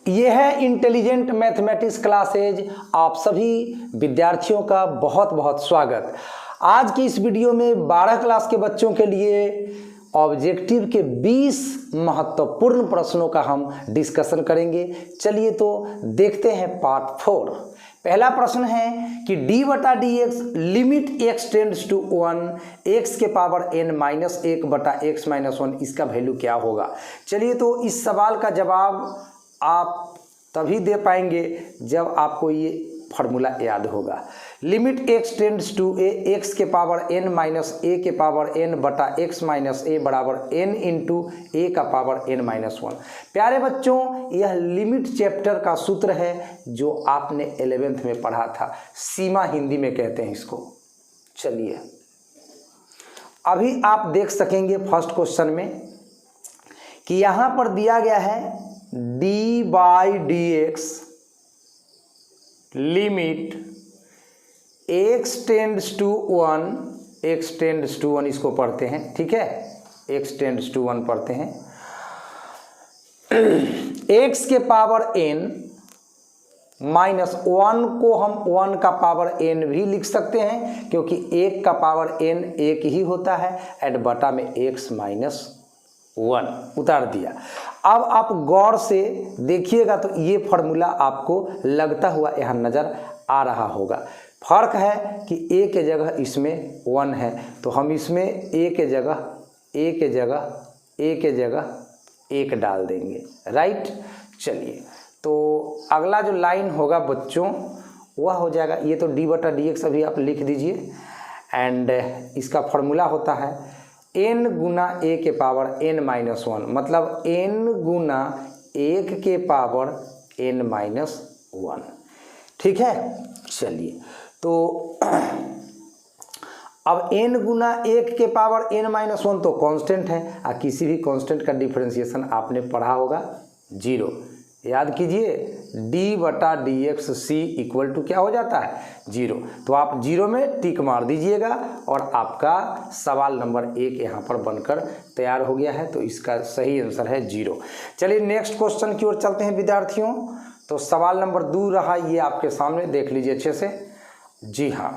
ये है intelligent mathematics classes. आप सभी विद्यार्थियों का बहुत बहुत स्वागत। आज की इस वीडियो में 12 क्लास के बच्चों के लिए ऑब्जेक्टिव के 20 महत्वपूर्ण प्रश्नों का हम डिस्कशन करेंगे। चलिए तो देखते हैं पार्ट 4। पहला प्रश्न है कि d बटा d x limit x tends to 1 x के पावर n माइनस 1 बटा x माइनस 1 इसका वैल्यू क्या होगा। चलिए तो इस सवाल का जवाब आप तभी दे पाएंगे जब आपको ये फॉर्मूला याद होगा। Limit x tends to a x के पावर n माइनस a के पावर n बटा x माइनस a बराबर n इंटू a का पावर n माइनस 1। प्यारे बच्चों, यह लिमिट चैप्टर का सूत्र है जो आपने 11th में पढ़ा था। सीमा हिंदी में कहते हैं इसको। चलिए अभी आप देख सकेंगे फर्स्ट क्वेश्चन में कि यहाँ पर दिया गया है d by d x limit x tends to 1 इसको पढ़ते हैं, ठीक है। x टेंड्स टू 1 पढ़ते हैं। x के पावर n माइनस 1 को हम 1 का पावर n भी लिख सकते हैं क्योंकि 1 का पावर n 1 ही होता है। एड बटा में x माइनस 1 उतार दिया। अब आप गौर से देखिएगा तो ये फॉर्मूला आपको लगता हुआ यहाँ नज़र आ रहा होगा। फर्क है कि a के जगह इसमें 1 है तो हम इसमें a के जगह 1 डाल देंगे, राइट। चलिए तो अगला जो लाइन होगा बच्चों वह हो जाएगा, ये तो d बटा डी एक्स अभी आप लिख दीजिए। एंड इसका फॉर्मूला होता है n गुना a के पावर n माइनस 1, मतलब n गुना 1 के पावर n माइनस 1, ठीक है। चलिए तो अब n गुना 1 के पावर n माइनस 1 तो कांस्टेंट है। किसी भी कांस्टेंट का डिफरेंशिएशन आपने पढ़ा होगा 0। याद कीजिए d बटा d x c equal to क्या हो जाता है 0। तो आप 0 में टिक मार दीजिएगा और आपका सवाल नंबर 1 यहाँ पर बनकर तैयार हो गया है। तो इसका सही आंसर है 0। चलिए नेक्स्ट क्वेश्चन की ओर चलते हैं विद्यार्थियों। तो सवाल नंबर 2 रहा, ये आपके सामने देख लीजिए अच्छे से। जी हाँ,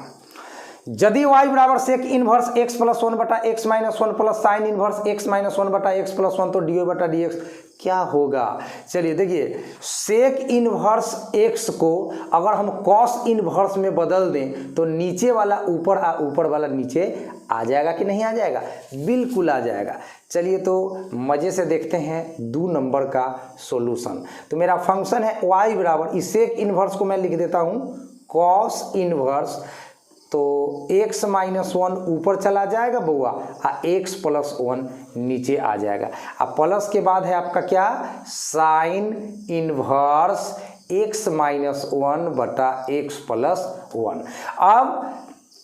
यदि y बराबर सेक इनवर्स x प्लस 1 बटा x minus 1 plus sine inverse x minus 1 बटा x प्लस 1 तो डी वाई बटा डी एक्स क्या होगा। चलिए देखिए, सेक इनवर्स x को अगर हम कॉस इनवर्स में बदल दें तो नीचे वाला ऊपर वाला नीचे आ जाएगा कि नहीं आ जाएगा, बिल्कुल आ जाएगा। चलिए तो मज़े से देखते हैं 2 नंबर का सॉल्यूशन। तो मेरा फंक्शन है y बराबर, इस सेक इनवर्स को मैं लिख देता हूँ कॉस इनवर्स, तो x माइनस 1 ऊपर चला जाएगा बउआ, x प्लस 1 नीचे आ जाएगा। अब प्लस के बाद है आपका क्या, साइन इनवर्स x माइनस 1 बटा x प्लस 1। अब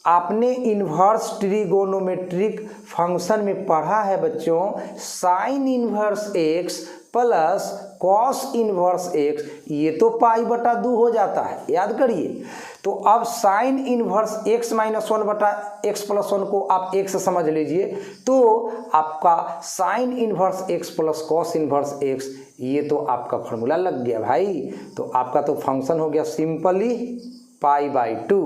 आपने इन्वर्स ट्रिगोनोमेट्रिक फंक्शन में पढ़ा है बच्चों, sine inverse x plus cos inverse x, ये तो पाई बटा 2 हो जाता है, याद करिए। तो अब साइन इनवर्स x माइनस 1 बटा x प्लस 1 को आप x समझ लीजिए, तो आपका sine inverse x plus cos inverse x, ये तो आपका फॉर्मूला लग गया भाई। तो आपका तो फंक्शन हो गया सिंपली पाई बाई 2।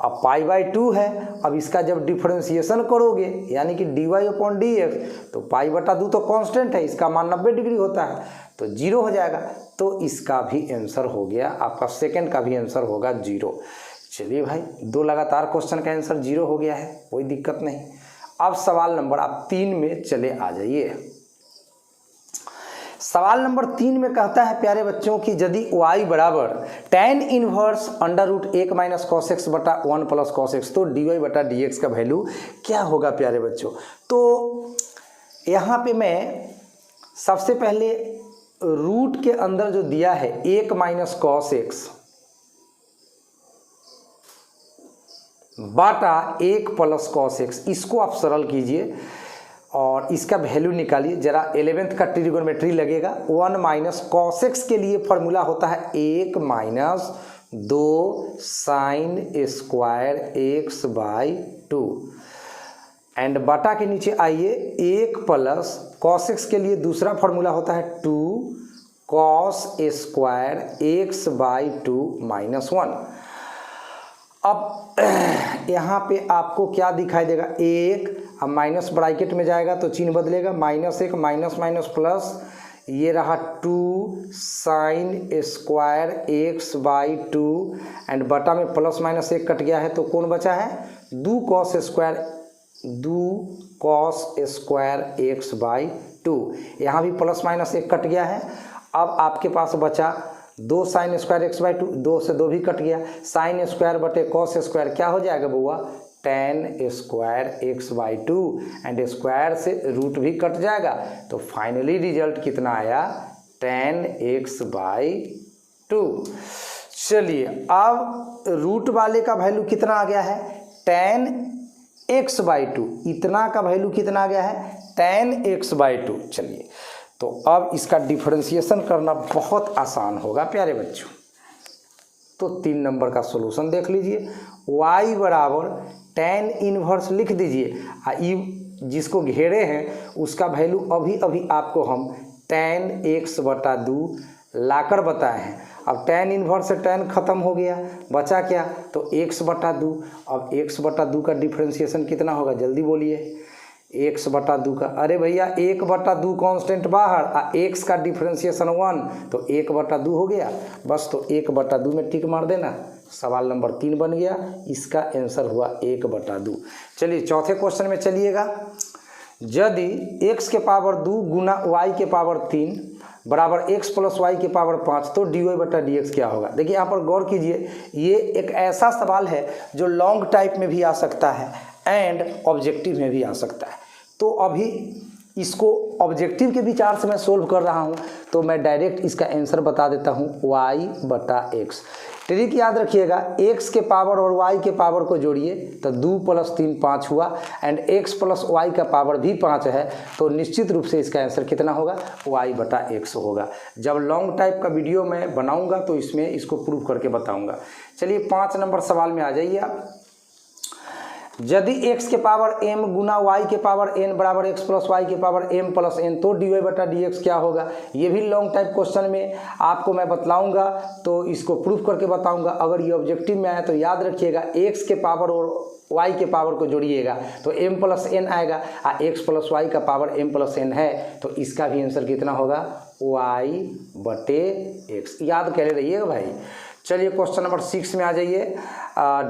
अब पाई बाई 2 है, अब इसका जब डिफरेंशिएशन करोगे यानी कि d y upon d x, तो पाई बटा 2 तो कांस्टेंट है, इसका मान 90 डिग्री होता है तो 0 हो जाएगा। तो इसका भी आंसर हो गया, आपका सेकंड का भी आंसर होगा 0। चलिए भाई, 2 लगातार क्वेश्चन का आंसर 0 हो गया है, कोई दिक्कत नहीं। अब सवाल नंबर आप 3 में चले आ जाइए। सवाल नंबर 3 में कहता है प्यारे बच्चों कि यदि y बराबर tan inverse under root 1 minus cos x बटा 1 प्लस कॉस एक्स, तो डी वाई बटा डी एक्स का वैल्यू क्या होगा प्यारे बच्चों। तो यहाँ पे मैं सबसे पहले रूट के अंदर जो दिया है 1 माइनस कॉस एक्स बटा 1 प्लस कॉस एक्स, इसको आप सरल कीजिए और इसका वैल्यू निकालिए जरा। 11th का ट्रिगोनोमेट्री लगेगा। 1 माइनस कॉस एक्स के लिए फॉर्मूला होता है 1 minus 2 sine square x by 2, and बटा के नीचे आइए 1 प्लस कॉस एक्स के लिए दूसरा फॉर्मूला होता है 2 cos square x by 2 minus 1। अब यहाँ पे आपको क्या दिखाई देगा, एक, अब माइनस ब्रैकेट में जाएगा तो चिन्ह बदलेगा, -1 माइनस माइनस प्लस, ये रहा 2 sine square x by 2 and बटा में प्लस माइनस 1 कट गया है तो कौन बचा है, 2 कॉस स्क्वायर एक्स बाई 2। यहाँ भी प्लस माइनस 1 कट गया है। अब आपके पास बचा 2 साइन स्क्वायर एक्स बाई 2, 2 से 2 भी कट गया, साइन स्क्वायर बटे कॉस स्क्वायर क्या हो जाएगा बउआ, tan square x by 2 and square से रूट भी कट जाएगा, तो फाइनली रिजल्ट कितना आया, tan x बाई 2। चलिए अब रूट वाले का वैल्यू कितना आ गया है, tan x बाई 2, इतना का वैल्यू कितना आ गया है, tan x बाई 2। चलिए तो अब इसका डिफरेंशिएशन करना बहुत आसान होगा प्यारे बच्चों। तो 3 नंबर का सॉल्यूशन देख लीजिए, y बराबर tan इनवर्स लिख दीजिए, जिसको घेरे हैं उसका वैल्यू अभी आपको हम tan x बटा 2 लाकर बताए हैं। अब tan इनवर्स से tan खत्म हो गया, बचा क्या, तो x बटा 2। अब x बटा 2 का डिफरेंशिएशन कितना होगा, जल्दी बोलिए, x बटा 2 का, अरे भैया 1 बटा 2 कॉन्स्टेंट बाहर, x का डिफरेंशिएशन 1 तो 1 बटा 2 हो गया, बस तो 1 बटा 2 में टिक मार देना, सवाल नंबर 3 बन गया, इसका आंसर हुआ 1 बटा 2। चलिए चौथे क्वेश्चन में चलिएगा, यदि x के पावर 2 गुना y के पावर 3 बराबर x प्लस वाई के पावर 5 तो dy बटा dx क्या होगा। देखिए यहाँ पर गौर कीजिए, ये एक ऐसा सवाल है जो लॉन्ग टाइप में भी आ सकता है एंड ऑब्जेक्टिव में भी आ सकता है। तो अभी इसको ऑब्जेक्टिव के विचार से मैं सोल्व कर रहा हूँ, तो मैं डायरेक्ट इसका आंसर बता देता हूँ, y बटा x। ट्रिक याद रखिएगा, x के पावर और y के पावर को जोड़िए तो 2 + 3 5 हुआ एंड x प्लस y का पावर भी 5 है, तो निश्चित रूप से इसका आंसर कितना होगा, y बटा x होगा। जब लॉन्ग टाइप का वीडियो मैं बनाऊंगा तो इसमें इसको प्रूव करके बताऊंगा। चलिए 5 नंबर सवाल में आ जाइए आप, यदि x के पावर m गुना y के पावर n बराबर x प्लस वाई के पावर m प्लस n तो dy बटा dx क्या होगा। ये भी लॉन्ग टाइप क्वेश्चन में आपको मैं बतलाऊंगा, तो इसको प्रूफ करके बताऊंगा। अगर ये ऑब्जेक्टिव में आया तो याद रखिएगा, x के पावर और y के पावर को जोड़िएगा तो m प्लस n आएगा, x प्लस वाई का पावर m प्लस n है, तो इसका भी आंसर कितना होगा, y बटे x। याद कर रहिएगा भाई। चलिए क्वेश्चन नंबर 6 में आ जाइए,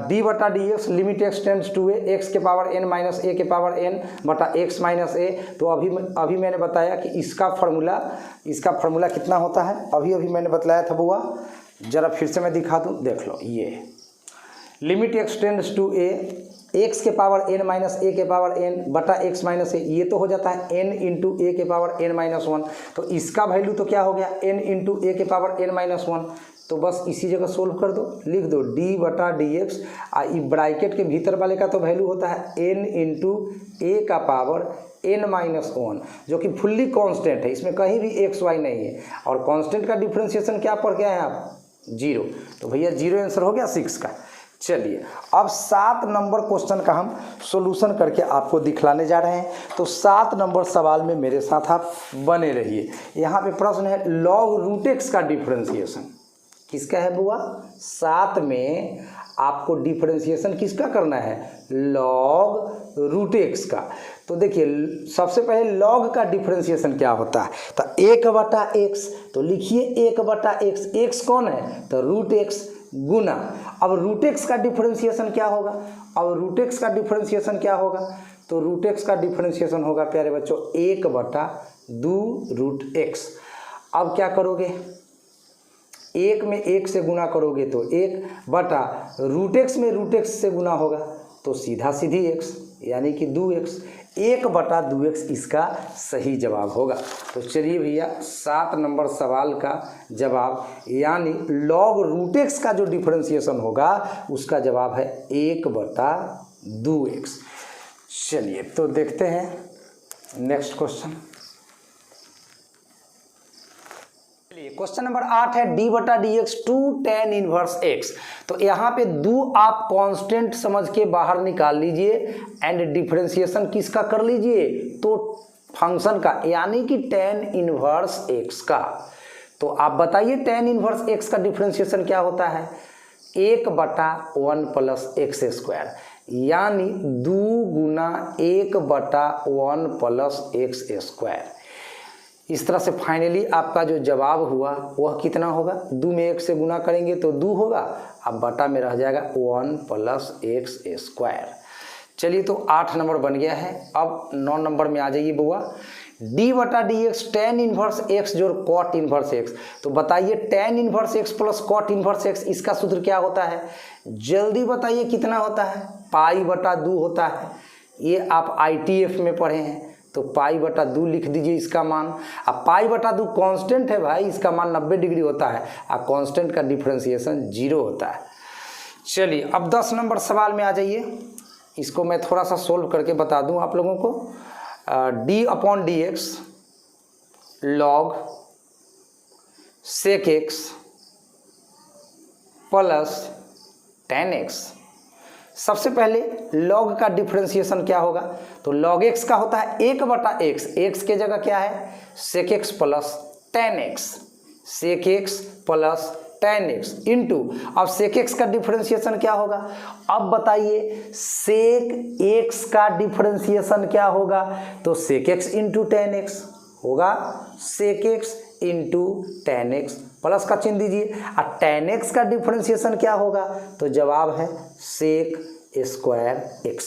डी बटा d x limit x tends to a, x के पावर n माइनस ए के पावर n बटा x माइनस ए। तो अभी मैंने बताया कि इसका फार्मूला कितना होता है, अभी मैंने बतलाया था बुआ, जरा फिर से मैं दिखा दूँ, देख लो, ये limit x tends to a, x के पावर n माइनस ए के पावर n बटा x माइनस ए, ये तो हो जाता है n इंटू ए के पावर n माइनस 1, तो इसका वैल्यू तो क्या हो गया, n इंटू ए के पावर n माइनस 1। तो बस इसी जगह सोल्व कर दो, लिख दो d बटा डी एक्स, ब्रैकेट के भीतर वाले का तो वैल्यू होता है n इंटू ए का पावर n माइनस 1, जो कि फुल्ली कांस्टेंट है, इसमें कहीं भी एक्स वाई नहीं है, और कांस्टेंट का डिफरेंशिएशन क्या पढ़ के आए हैं आप, 0। तो भैया 0 आंसर हो गया 6 का। चलिए अब 7 नंबर क्वेश्चन का हम सॉल्यूशन करके आपको दिखलाने जा रहे हैं। तो 7 नंबर सवाल में मेरे साथ आप बने रहिए। यहाँ पे प्रश्न है लॉग रूट एक्स का डिफरेंशिएशन किसका है बुआ, 7 में आपको डिफरेंशिएशन किसका करना है, लॉग रूट एक्स का। तो देखिए सबसे पहले लॉग का डिफरेंशिएशन क्या होता है, तो 1 बटा एक्स, तो लिखिए 1 बटा एक्स, एक्स कौन है, तो रूट एक्स गुना, अब रूट एक्स का डिफरेंशिएशन क्या होगा, तो रूट एक्स का डिफरेंशिएशन होगा प्यारे बच्चों 1 बटा 2 रूट एक्स। अब क्या करोगे, 1 में 1 से गुना करोगे तो 1 बटा रूट एक्स में रूट एक्स से गुना होगा तो सीधा सीधी x यानी कि 2x, 1 बटा 2x इसका सही जवाब होगा। तो चलिए भैया 7 नंबर सवाल का जवाब यानी लॉग रूट एक्स का जो डिफरेंशिएशन होगा उसका जवाब है 1 बटा 2x। चलिए तो देखते हैं नेक्स्ट क्वेश्चन। क्वेश्चन नंबर 8 है d बटा d x two tan inverse x। तो यहाँ पे 2 आप कांस्टेंट समझ के बाहर निकाल लीजिए एंड डिफरेंशिएशन किसका कर लीजिए, तो फंक्शन का यानी कि tan इनवर्स x का। तो आप बताइए tan इनवर्स x का डिफ्रेंशिएशन क्या होता है, 1/1 प्लस एक्स स्क्वायर, यानी 2 गुना 1/1 प्लस एक्स स्क्वायर। इस तरह से फाइनली आपका जो जवाब हुआ वह कितना होगा, 2 में 1 से गुना करेंगे तो 2 होगा, अब बटा में रह जाएगा 1 प्लस एक्स स्क्वायर। चलिए तो 8 नंबर बन गया है। अब 9 नंबर में आ जाइए बुआ, d/dx tan इनवर्स x जोड़ cot इनवर्स x। तो बताइए tan inverse x plus cot inverse x, इसका सूत्र क्या होता है, जल्दी बताइए कितना होता है, π/2 होता है। ये आप ITF में पढ़े हैं, तो π/2 लिख दीजिए इसका मान। अब π/2 कांस्टेंट है भाई, इसका मान 90 डिग्री होता है, और कांस्टेंट का डिफरेंशिएशन 0 होता है। चलिए अब 10 नंबर सवाल में आ जाइए, इसको मैं थोड़ा सा सोल्व करके बता दूं आप लोगों को। d/dx log sec x plus tan x। सबसे पहले log का डिफरेंशिएशन क्या होगा, तो log x का होता है 1/x, x के जगह क्या है sec x plus tan x, sec x plus tan x into, अब sec x का डिफरेंशिएशन क्या होगा, अब बताइए sec x का डिफरेंशिएशन क्या होगा, तो sec x into tan x होगा, sec x into tan x, plus का चिन्ह दीजिए, और tan x का डिफरेंशिएशन क्या होगा, तो जवाब है sec स्क्वायर x।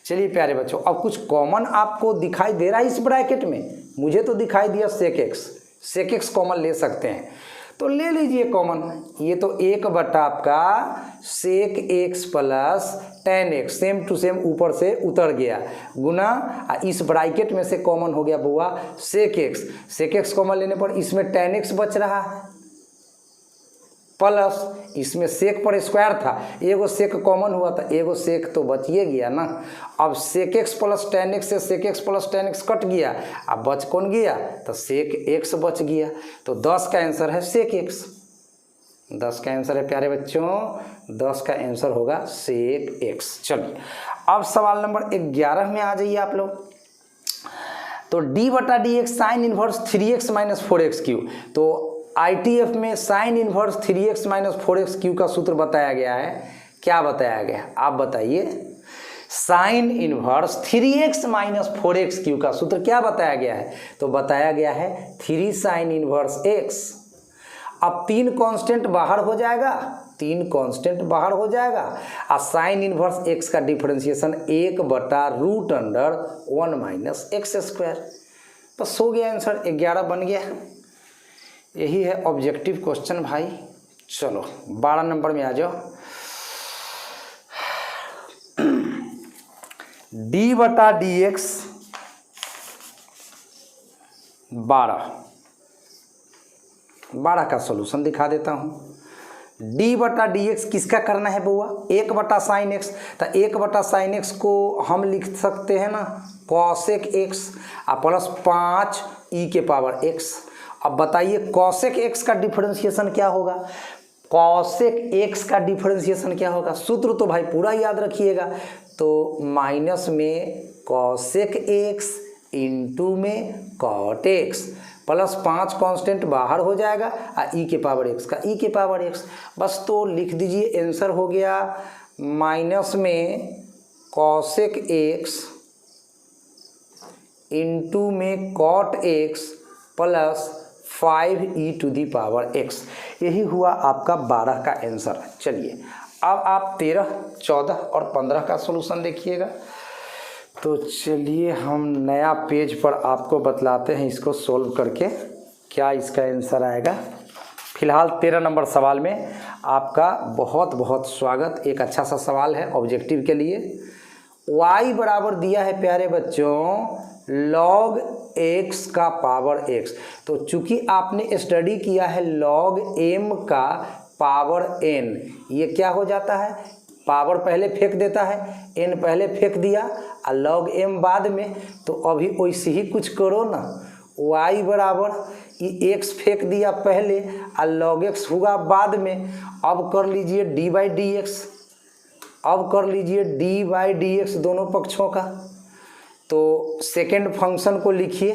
चलिए प्यारे बच्चों, अब कुछ कॉमन आपको दिखाई दे रहा है इस ब्रैकेट में, मुझे तो दिखाई दिया sec x कॉमन ले सकते हैं, तो ले लीजिए कॉमन। ये तो 1 आपका sec x plus tan x, same to same ऊपर से उतर गया, गुना इस ब्रैकेट में से कॉमन हो गया बुआ sec x कॉमन लेने पर इसमें tan x बच रहा है, प्लस इसमें सेक पर स्क्वायर था, एगो सेक कॉमन हुआ था, एगो सेक तो बच ही गया ना। अब sec x plus tan x से sec x plus tan x cut गया, अब बच कौन गया, तो sec x बच गया। तो 10 का आंसर है sec x, 10 का आंसर है प्यारे बच्चों, 10 का आंसर होगा sec x। चलिए अब सवाल नंबर 11 में आ जाइए आप लोग। तो d/dx sine inverse 3x minus 4x Q, तो ITF में sine inverse 3x minus 4x Q का सूत्र बताया गया है, क्या बताया गया आप बताइए, sine inverse 3x minus 4x Q का सूत्र क्या बताया गया है, तो बताया गया है 3 साइन इनवर्स x। अब 3 कांस्टेंट बाहर हो जाएगा, 3 कांस्टेंट बाहर हो जाएगा, और साइन इनवर्स x का डिफरेंशिएशन 1/√1 माइनस एक्स स्क्वायर। बस हो गया आंसर, 11 बन गया। यही है ऑब्जेक्टिव क्वेश्चन भाई। चलो 12 नंबर में आ जाओ, d/dx 12 का सॉल्यूशन दिखा देता हूँ। d/dx किसका करना है बुआ, 1/sin x, तो 1/sin x को हम लिख सकते हैं ना cosec x प्लस 5e⁻x। अब बताइए cosec x का डिफरेंशिएशन क्या होगा, cosec x का डिफरेंशिएशन क्या होगा, सूत्र तो भाई पूरा याद रखिएगा, तो माइनस में cosec x इंटू में cot x प्लस 5 कांस्टेंट बाहर हो जाएगा, e⁻x का e⁻x, बस तो लिख दीजिए आंसर हो गया माइनस में cosec x इंटू में cot x प्लस 5e⁻x। यही हुआ आपका 12 का आंसर। चलिए अब आप 13, 14 और 15 का सॉल्यूशन देखिएगा। तो चलिए हम नया पेज पर आपको बतलाते हैं इसको सोल्व करके क्या इसका आंसर आएगा। फिलहाल 13 नंबर सवाल में आपका बहुत बहुत स्वागत। एक अच्छा सा सवाल है ऑब्जेक्टिव के लिए। y बराबर दिया है प्यारे बच्चों log x का पावर x। तो चूंकि आपने स्टडी किया है log m का पावर n, ये क्या हो जाता है, पावर पहले फेंक देता है, n पहले फेंक दिया और log m बाद में, तो अभी वैसे ही कुछ करो ना। y बराबर ये x फेंक दिया पहले और log x होगा बाद में। अब कर लीजिए d/dx, अब कर लीजिए d/dx दोनों पक्षों का। तो सेकेंड फंक्शन को लिखिए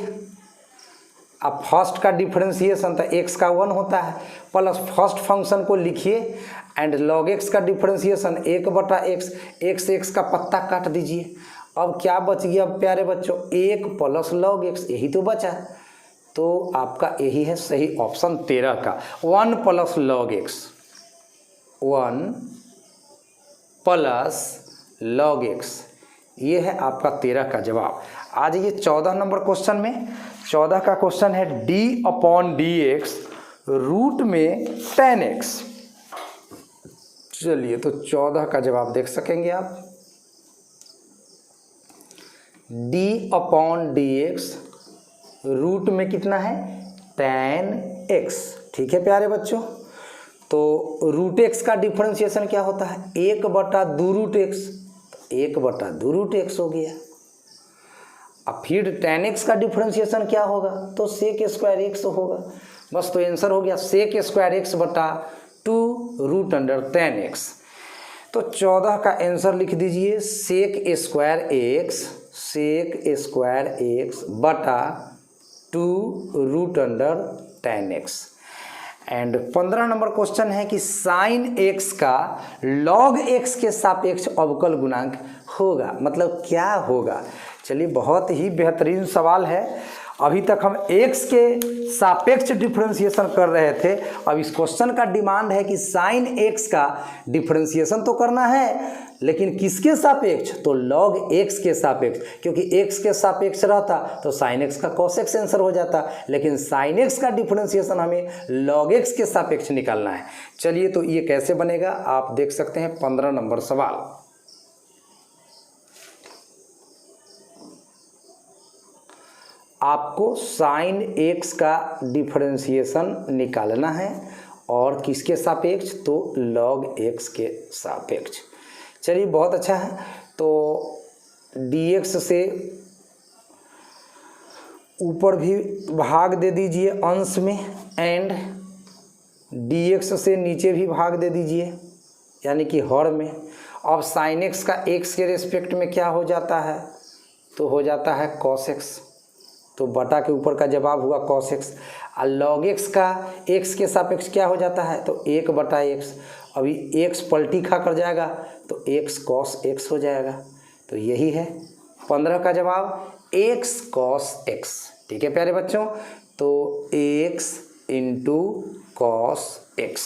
अब फर्स्ट का डिफरेंशिएशन तो x का 1 होता है, प्लस फर्स्ट फंक्शन को लिखिए एंड log x का डिफरेंशिएशन 1/x, x का पत्ता काट दीजिए। अब क्या बच गया प्यारे बच्चों, 1 प्लस log x, यही तो बचा। तो आपका यही है सही ऑप्शन 13 का, 1 plus log x, 1 plus log x, ये है आपका 13 का जवाब। आ जाइए 14 नंबर क्वेश्चन में। 14 का क्वेश्चन है d/dx रूट में tan x। चलिए तो 14 का जवाब देख सकेंगे आप, d/dx रूट में कितना है tan x। ठीक है प्यारे बच्चों, तो रूट x का डिफरेंशिएशन क्या होता है 1/2 रूट x, 1/2 रूट x हो गया। अब फिर tan x का डिफरेंशिएशन क्या होगा, तो sec स्क्वायर x होगा। बस तो आंसर हो गया sec square x/2 root under tan x। तो 14 का आंसर लिख दीजिए sec square x/2 root under tan x। And 15 number question है कि साइन x का log x के सापेक्ष अवकल गुणांक होगा, मतलब क्या होगा। चलिए बहुत ही बेहतरीन सवाल है। अभी तक हम x के सापेक्ष डिफरेंशिएशन कर रहे थे, अब इस क्वेश्चन का डिमांड है कि साइन x का डिफरेंशिएशन तो करना है, लेकिन किसके सापेक्ष, तो log x के सापेक्ष, क्योंकि x के सापेक्ष रहता तो साइन x का cos x आंसर हो जाता, लेकिन साइन x का डिफरेंशिएशन हमें log x के सापेक्ष निकालना है। चलिए तो ये कैसे बनेगा आप देख सकते हैं 15 नंबर सवाल। आपको साइन x का डिफरेंशिएशन निकालना है और किसके सापेक्ष, तो log x के सापेक्ष। चलिए बहुत अच्छा है, तो dx से ऊपर भी भाग दे दीजिए अंश में एंड dx से नीचे भी भाग दे दीजिए यानी कि हर में। अब साइन x का x के रेस्पेक्ट में क्या हो जाता है, तो हो जाता है cos x, तो बटा के ऊपर का जवाब हुआ cos x। और log x का x के सापेक्ष क्या हो जाता है, तो 1/x, अभी x पलटी खा कर जाएगा तो x cos x हो जाएगा। तो यही है 15 का जवाब x cos x। ठीक है प्यारे बच्चों, तो x इंटू cos x।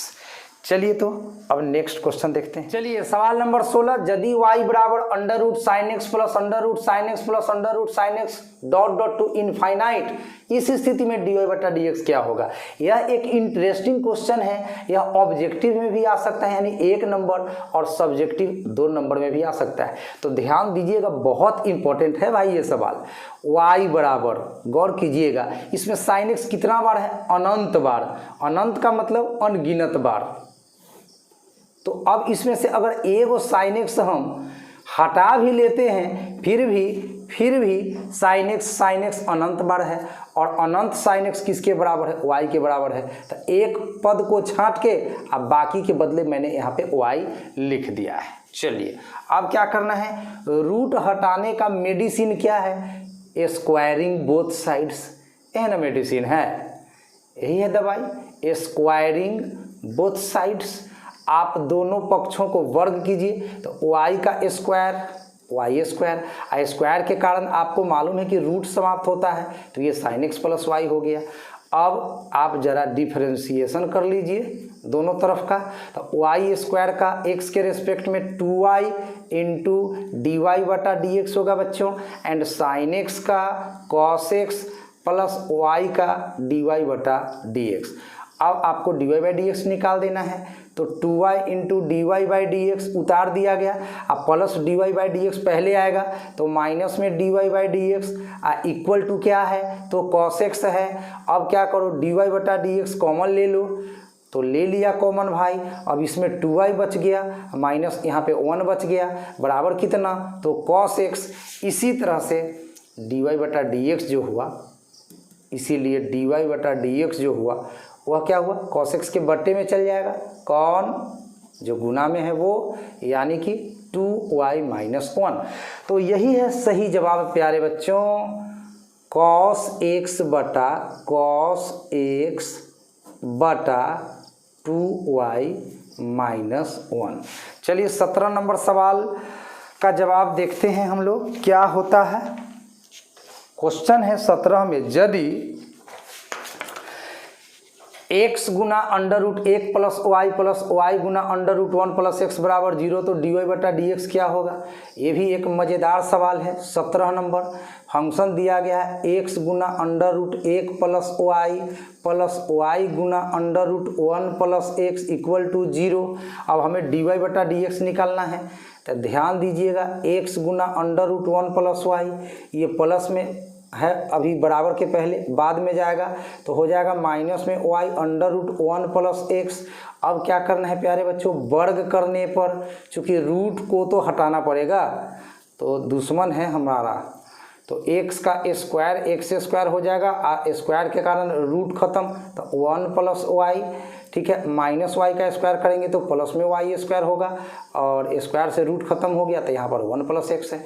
चलिए तो अब नेक्स्ट क्वेश्चन देखते हैं। चलिए सवाल नंबर 16, यदि y बराबर under root sine x plus under root sine x plus under root sine x dot dot to infinite, इस स्थिति में dy/dx क्या होगा। यह एक इंटरेस्टिंग क्वेश्चन है, यह ऑब्जेक्टिव में भी आ सकता है यानी 1 नंबर और सब्जेक्टिव 2 नंबर में भी आ सकता है। तो ध्यान दीजिएगा, बहुत इंपॉर्टेंट है भाई ये सवाल। y बराबर, गौर कीजिएगा, इसमें साइन एक्स कितना बार है, अनंत बार। अनंत का मतलब अनगिनत बार। तो अब इसमें से अगर एगो साइन एक्स हम हटा भी लेते हैं फिर भी साइन एक्स अनंत बार है, और अनंत साइन एक्स किसके बराबर है, y के बराबर है। तो एक पद को छांट के अब बाकी के बदले मैंने यहाँ पे y लिख दिया है। चलिए अब क्या करना है, रूट हटाने का मेडिसिन क्या है, स्क्वायरिंग बोथ साइड्स, यह ना मेडिसिन है, यही है दवाई, स्क्वायरिंग बोथ साइड्स। आप दोनों पक्षों को वर्ग कीजिए तो y का स्क्वायर y स्क्वायर, स्क्वायर के कारण आपको मालूम है कि रूट समाप्त होता है, तो ये साइन एक्स प्लस वाई हो गया। अब आप जरा डिफरेंशिएशन कर लीजिए दोनों तरफ का, तो y स्क्वायर का x के रेस्पेक्ट में 2y इंटू dy/dx होगा बच्चों, एंड साइन एक्स का cos x प्लस y का dy/dx। अब आपको dy/dx निकाल देना है, तो 2y इंटू dy/dx उतार दिया गया, अब प्लस dy/dx पहले आएगा तो माइनस में dy/dx इक्वल टू क्या है, तो cos x है। अब क्या करो, dy/dx कॉमन ले लो, तो ले लिया कॉमन भाई। अब इसमें 2y बच गया माइनस यहाँ पे 1 बच गया, बराबर कितना, तो cos x। इसी तरह से dy/dx जो हुआ, इसीलिए dy/dx जो हुआ वह क्या हुआ, cos x के बट्टे में चल जाएगा, कौन जो गुना में है वो, यानी कि 2y - 1। तो यही है सही जवाब प्यारे बच्चों, कॉस एक्स बटा कॉस एक्स बटा 2y माइनस 1। चलिए 17 नंबर सवाल का जवाब देखते हैं हम लोग क्या होता है। क्वेश्चन है 17 में, यदि x गुना अंडर रूट 1 प्लस y गुना अंडर रूट 1 प्लस एक्स बराबर 0 तो dy बटा dx क्या होगा। ये भी एक मज़ेदार सवाल है। 17 नंबर फंक्शन दिया गया है x गुना अंडर रूट 1 प्लस y गुना under root 1 plus x equal to 0। अब हमें dy बटा dx निकालना है, तो ध्यान दीजिएगा x गुना अंडर रूट 1 प्लस y, ये प्लस में है अभी बराबर के पहले, बाद में जाएगा तो हो जाएगा माइनस में y under root 1 plus x. अब क्या करना है प्यारे बच्चों, वर्ग करने पर चूँकि रूट को तो हटाना पड़ेगा, तो दुश्मन है हमारा, तो x का स्क्वायर एक्स स्क्वायर हो जाएगा, स्क्वायर के कारण रूट खत्म, तो 1 प्लस y, ठीक है, माइनस y का स्क्वायर करेंगे तो प्लस में y स्क्वायर होगा, और स्क्वायर से रूट खत्म हो गया तो यहाँ पर 1 प्लस एक्स है।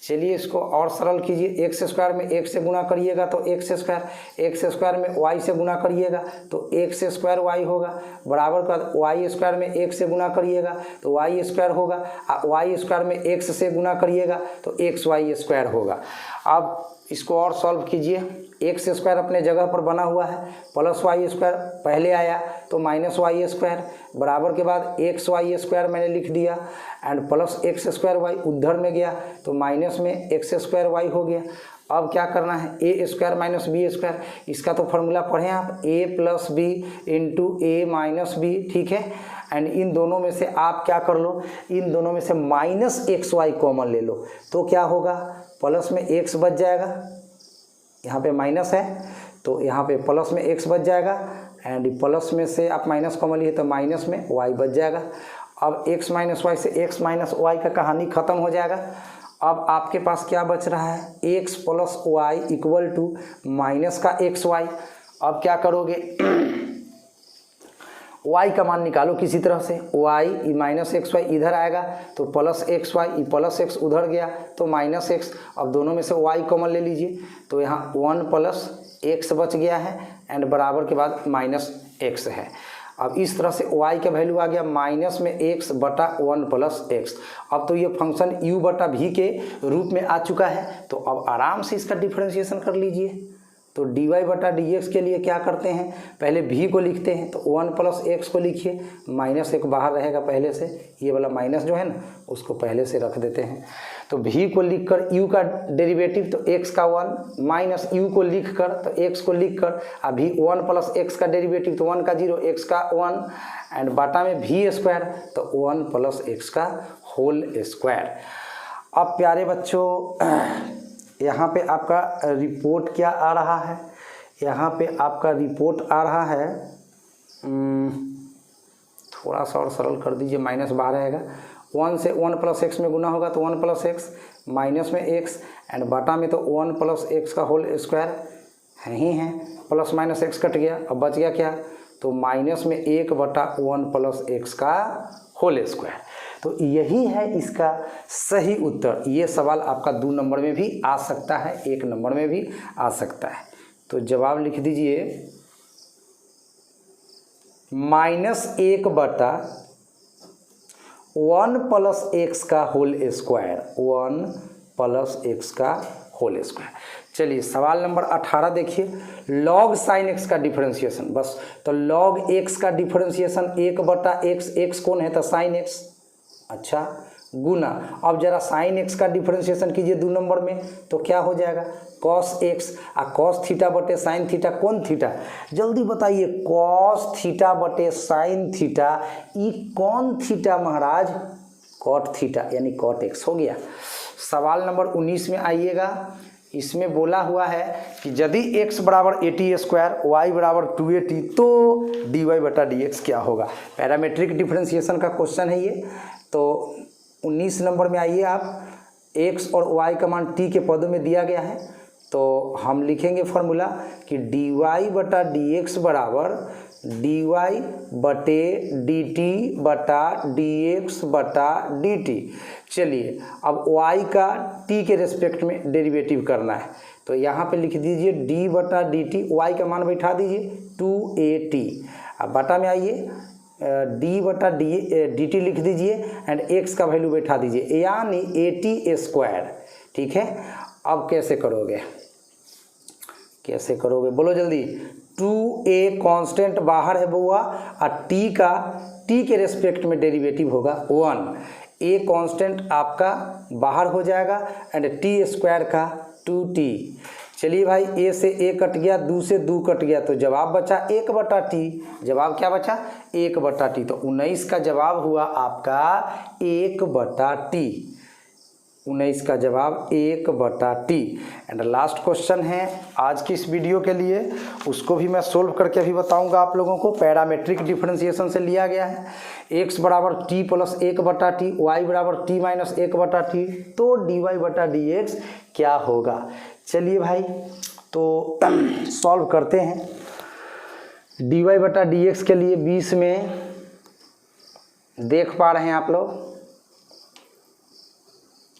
चलिए इसको और सरल कीजिए, एक्स स्क्वायर में x से गुना करिएगा तो एक्स स्क्वायर में y से गुना करिएगा तो एक्स स्क्वायर y होगा, बराबर का y स्क्वायर में x से गुना करिएगा तो y स्क्वायर होगा, y स्क्वायर में x से गुना करिएगा तो एक्स वाई स्क्वायर होगा। अब इसको और सॉल्व कीजिए, एक्स स्क्वायर अपने जगह पर बना हुआ है, प्लस वाई स्क्वायर पहले आया तो माइनस वाई स्क्वायर, बराबर के बाद एक्स वाई स्क्वायर मैंने लिख दिया, and plus x square y उधर में गया तो माइनस में एक्स स्क्वायर वाई हो गया। अब क्या करना है, ए स्क्वायर माइनस बी स्क्वायर, इसका तो फॉर्मूला पढ़ें आप, ए प्लस बी इंटू ए माइनस बी, ठीक है। एंड इन दोनों में से आप क्या कर लो, इन दोनों में से माइनस एक्स वाई कॉमन ले लो तो क्या होगा, प्लस में एक्स बच जाएगा, यहाँ पे माइनस है तो यहाँ पे प्लस में एक्स बच जाएगा, एंड प्लस में से आप माइनस कॉमन लिए तो माइनस में वाई बच जाएगा। अब x माइनस वाई से x माइनस वाई का कहानी ख़त्म हो जाएगा। अब आपके पास क्या बच रहा है, x plus y equal to minus का एक्स वाई। अब क्या करोगे, y का मान निकालो किसी तरह से, y माइनस एक्स वाई इधर आएगा तो plus x y, plus x उधर गया तो माइनस एक्स। अब दोनों में से y कॉमन ले लीजिए तो यहाँ 1 प्लस एक्स बच गया है, एंड बराबर के बाद माइनस एक्स है। अब इस तरह से y का वैल्यू आ गया माइनस में x बटा 1 प्लस एक्स। अब तो ये फंक्शन u बटा v के रूप में आ चुका है, तो अब आराम से इसका डिफरेंशिएशन कर लीजिए। तो dy बटा dx के लिए क्या करते हैं, पहले v को लिखते हैं तो 1 प्लस एक्स को लिखिए, माइनस एक बाहर रहेगा पहले से, ये वाला माइनस जो है ना उसको पहले से रख देते हैं। तो v को लिखकर u का डेरिवेटिव तो x का 1 माइनस u को लिखकर तो x को लिखकर अभी 1 प्लस एक्स का डेरिवेटिव तो 1 का 0 x का 1, एंड बाटा में v स्क्वायर तो 1 प्लस एक्स का होल स्क्वायर। अब प्यारे बच्चों यहाँ पे आपका रिपोर्ट क्या आ रहा है, यहाँ पे आपका रिपोर्ट आ रहा है, थोड़ा सा और सरल कर दीजिए, माइनस बाहर रहेगा, 1 से 1 प्लस एक्स में गुना होगा तो 1 प्लस एक्स, माइनस में एक्स, एंड बाटा में तो 1 प्लस एक्स का होल स्क्वायर है ही है, प्लस माइनस एक्स कट गया, अब बच गया क्या, तो माइनस में 1 बटा 1 प्लस एक्स का होल स्क्वायर। तो यही है इसका सही उत्तर। ये सवाल आपका 2 नंबर में भी आ सकता है, 1 नंबर में भी आ सकता है। तो जवाब लिख दीजिए -1 बटा 1 प्लस एक्स का होल स्क्वायर, 1 प्लस एक्स का होल स्क्वायर। चलिए सवाल नंबर 18 देखिए, लॉग साइन एक्स का डिफरेंशिएशन, बस तो लॉग एक्स का डिफरेंशिएशन 1 बटा एक्स, एक्स कौन है तो साइन एक्स, अच्छा गुना, अब जरा साइन एक्स का डिफरेंशिएशन कीजिए 2 नंबर में तो क्या हो जाएगा, कॉस एक्स, कॉस थीटा बटे साइन थीटा, कौन थीटा जल्दी बताइए, कॉस थीटा बटे साइन थीटा, ये कौन थीटा महाराज, कॉट थीटा यानी कॉट एक्स हो गया। सवाल नंबर 19 में आइएगा, इसमें बोला हुआ है कि यदि x बराबर 80 स्क्वायर, y बराबर 280 तो dy बटा dx क्या होगा। पैरामेट्रिक डिफरेंशिएशन का क्वेश्चन है ये। तो 19 नंबर में आइए आप, x और y का मान t के पदों में दिया गया है, तो हम लिखेंगे फॉर्मूला कि dy बटा dx बराबर dy बटे dt बटा dx बटा dt। चलिए अब y का t के रेस्पेक्ट में डेरिवेटिव करना है, तो यहाँ पे लिख दीजिए डी बटा डी टी, वाई का मान बैठा दीजिए 2at। अब बटा में आइए डी बटा डी टी लिख दीजिए एंड एक्स का वैल्यू बैठा दीजिए, यानी AT²। ठीक है, अब कैसे करोगे, कैसे करोगे बोलो जल्दी। 2a कांस्टेंट बाहर है बुआ, और t के रेस्पेक्ट में डेरिवेटिव होगा 1। a कांस्टेंट आपका बाहर हो जाएगा एंड t² का 2t। चलिए भाई, a से a कट गया, 2 से 2 कट गया, तो जवाब बचा 1/t। जवाब क्या बचा 1/t। तो 19 का जवाब हुआ आपका 1/t। 19 का जवाब 1/t। एंड लास्ट क्वेश्चन है आज की इस वीडियो के लिए, उसको भी मैं सोल्व करके अभी बताऊंगा आप लोगों को। पैरामेट्रिक डिफरेंशिएशन से लिया गया है। x बराबर t प्लस 1/t, y बराबर t माइनस 1/t, तो dy/dx क्या होगा। चलिए भाई, तो सॉल्व करते हैं। dy/dx के लिए 20 में देख पा रहे हैं आप लोग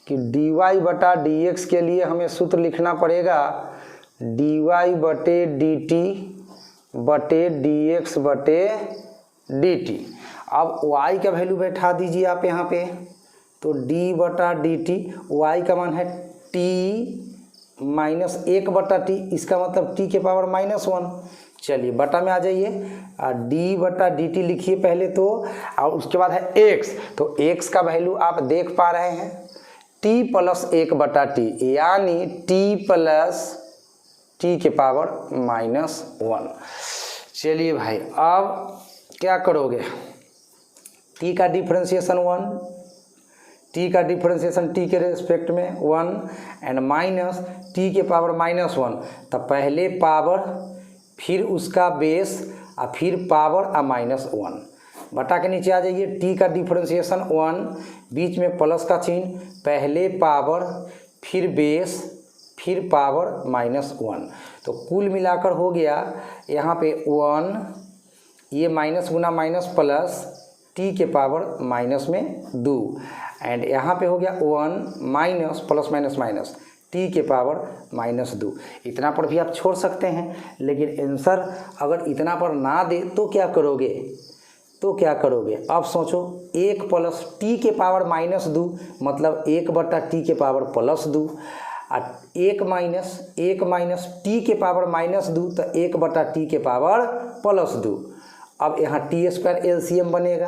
कि dy/dx के लिए हमें सूत्र लिखना पड़ेगा dy/dx/dx/dt। अब y का वैल्यू बैठा दीजिए आप यहाँ पे, तो d/dt, y का मान है t माइनस 1/t, इसका मतलब t के पावर -1। चलिए बटा में आ जाइए, d/dt लिखिए पहले तो, और उसके बाद है x। तो x का वैल्यू आप देख पा रहे हैं t प्लस 1/t, यानी t प्लस t के पावर -1। चलिए भाई, अब क्या करोगे, t का डिफरेंशिएशन 1, t का डिफरेंशिएशन t के रेस्पेक्ट में 1 एंड माइनस t के पावर -1। तब पहले पावर, फिर उसका बेस, और फिर पावर और -1। बटा के नीचे आ जाइए, t का डिफरेंशिएशन 1, बीच में प्लस का चिन्ह, पहले पावर, फिर बेस, फिर पावर -1। तो कुल मिलाकर हो गया यहाँ पे 1, ये माइनस गुना माइनस प्लस, t के पावर माइनस में 2, एंड यहाँ पे हो गया 1 minus plus minus minus, t के पावर -2। इतना पर भी आप छोड़ सकते हैं, लेकिन आंसर अगर इतना पर ना दे तो क्या करोगे, तो क्या करोगे। अब सोचो, 1 प्लस t के पावर -2 मतलब 1/t के पावर +2, और 1 माइनस t के पावर -2 तो 1/t के पावर +2। अब यहाँ t² LCM बनेगा,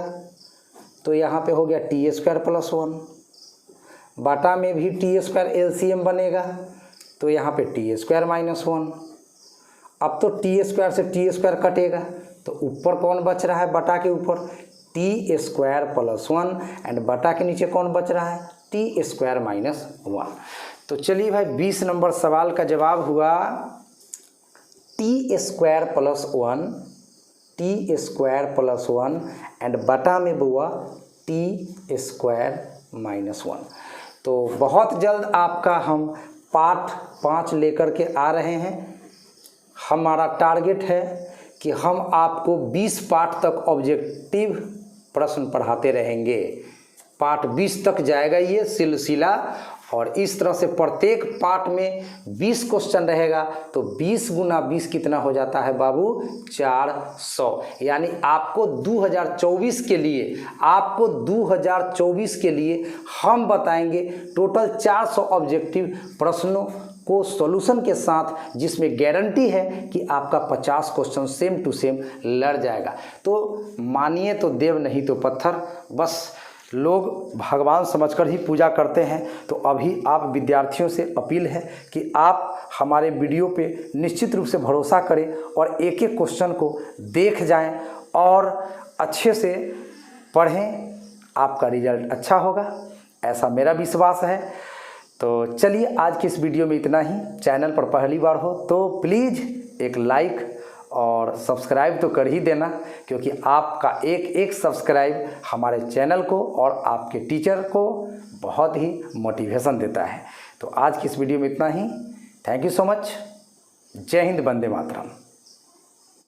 तो यहाँ पे हो गया t² + 1, बाटा में भी t² LCM बनेगा, तो यहाँ पे t² -1। अब तो t² से t² कटेगा, तो ऊपर कौन बच रहा है, बटा के ऊपर t² + 1, एंड बटा के नीचे कौन बच रहा है, t² -1। तो चलिए भाई, 20 नंबर सवाल का जवाब हुआ t² + 1 एंड बटा में हुआ t² -1। तो बहुत जल्द आपका हम पार्ट 5 लेकर के आ रहे हैं। हमारा टारगेट है कि हम आपको 20 पार्ट तक ऑब्जेक्टिव प्रश्न पढ़ाते रहेंगे। पार्ट 20 तक जाएगा ये सिलसिला, और इस तरह से प्रत्येक पार्ट में 20 क्वेश्चन रहेगा। तो 20 गुना 20 कितना हो जाता है बाबू, 400। यानी आपको 2024 के लिए हम बताएंगे टोटल 400 ऑब्जेक्टिव प्रश्नों को सॉल्यूशन के साथ, जिसमें गारंटी है कि आपका 50 क्वेश्चन सेम टू सेम लड़ जाएगा। तो मानिए तो देव, नहीं तो पत्थर। बस लोग भगवान समझकर ही पूजा करते हैं। तो अभी आप विद्यार्थियों से अपील है कि आप हमारे वीडियो पे निश्चित रूप से भरोसा करें और एक एक क्वेश्चन को देख जाएं और अच्छे से पढ़ें। आपका रिजल्ट अच्छा होगा, ऐसा मेरा विश्वास है। तो चलिए, आज की इस वीडियो में इतना ही। चैनल पर पहली बार हो तो प्लीज़ एक लाइक और सब्सक्राइब तो कर ही देना, क्योंकि आपका एक सब्सक्राइब हमारे चैनल को और आपके टीचर को बहुत ही मोटिवेशन देता है। तो आज की इस वीडियो में इतना ही। Thank you so much. जय हिंद, वंदे मातरम।